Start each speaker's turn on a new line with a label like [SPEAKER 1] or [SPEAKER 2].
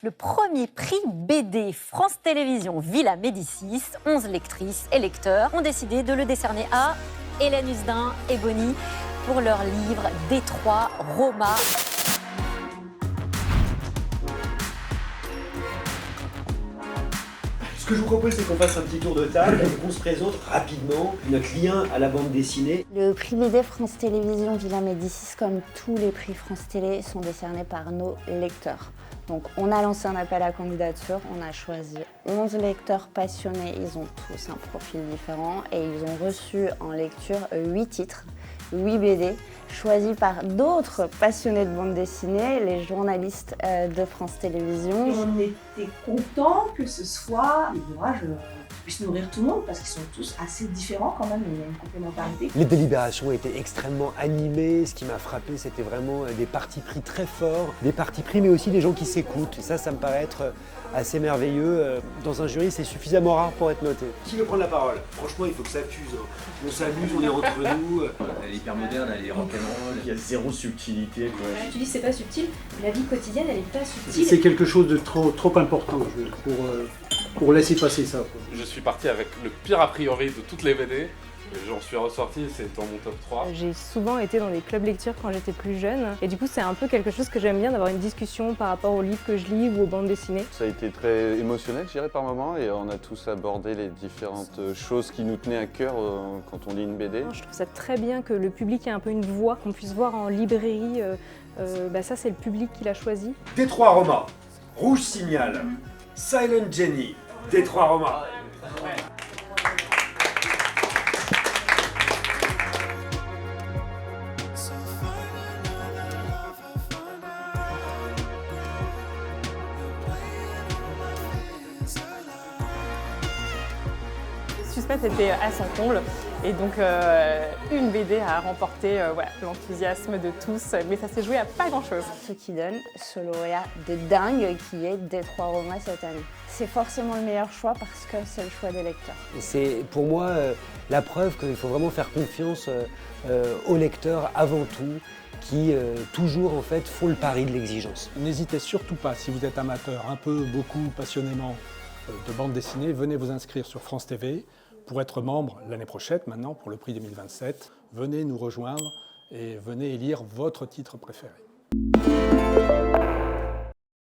[SPEAKER 1] Le premier prix BD France Télévisions Villa Médicis, 11 lectrices et lecteurs ont décidé de le décerner à Hélène Husdin et Bonnie pour leur livre Détroit Roma.
[SPEAKER 2] Ce que je vous propose, c'est qu'on fasse un petit tour de table et qu'on se présente rapidement notre lien à la bande dessinée.
[SPEAKER 3] Le prix BD France Télévisions Villa Médicis, comme tous les prix France Télé, sont décernés par nos lecteurs. Donc on a lancé un appel à candidature, on a choisi 11 lecteurs passionnés, ils ont tous un profil différent et ils ont reçu en lecture 8 titres, 8 BD, choisis par d'autres passionnés de bande dessinée, les journalistes de France Télévisions.
[SPEAKER 4] Et on était content que ce soit des ouvrages qui puissent nourrir tout le monde parce qu'ils sont tous assez différents quand même, il y a une complémentarité.
[SPEAKER 5] Les délibérations étaient extrêmement animées, ce qui m'a frappé c'était vraiment des partis pris très forts, des partis pris mais aussi des gens qui s'écoutent. Et ça me paraît être assez merveilleux. Dans un jury c'est suffisamment rare pour être noté.
[SPEAKER 2] Qui veut prendre la parole? Franchement, il faut que ça fuse. On s'amuse, on est entre nous.
[SPEAKER 6] Elle est hyper moderne, elle est rock'n'roll.
[SPEAKER 7] Il y a zéro subtilité, quoi.
[SPEAKER 8] Tu dis c'est pas subtil, mais la vie quotidienne elle est pas subtile.
[SPEAKER 9] C'est quelque chose de trop important pour laisser passer ça, quoi.
[SPEAKER 10] Je suis parti avec le pire a priori de toutes les BD. Et j'en suis ressorti, c'est dans mon top 3.
[SPEAKER 11] J'ai souvent été dans des clubs lecture quand j'étais plus jeune. Et du coup, c'est un peu quelque chose que j'aime bien, d'avoir une discussion par rapport aux livres que je lis ou aux bandes dessinées.
[SPEAKER 12] Ça a été très émotionnel, je dirais, par moments. Et on a tous abordé les différentes choses qui nous tenaient à cœur quand on lit une BD.
[SPEAKER 11] Je trouve ça très bien que le public ait un peu une voix, qu'on puisse voir en librairie. Ça, c'est le public qui l'a choisi.
[SPEAKER 2] Détroit Roma, Rouge Signal, Silent Jenny, Détroit Roma.
[SPEAKER 13] Le suspense était à son comble et donc une BD a remporté l'enthousiasme de tous, mais ça s'est joué à pas grand chose.
[SPEAKER 3] Ce qui donne ce lauréat de dingue qui est Détroit Roma cette année. C'est forcément le meilleur choix parce que c'est le choix des lecteurs.
[SPEAKER 5] C'est pour moi la preuve qu'il faut vraiment faire confiance aux lecteurs avant tout, qui toujours en fait font le pari de l'exigence.
[SPEAKER 9] N'hésitez surtout pas, si vous êtes amateur, un peu, beaucoup, passionnément de bande dessinée, venez vous inscrire sur France TV pour être membre l'année prochaine, maintenant, pour le prix 2027. Venez nous rejoindre et venez élire votre titre préféré.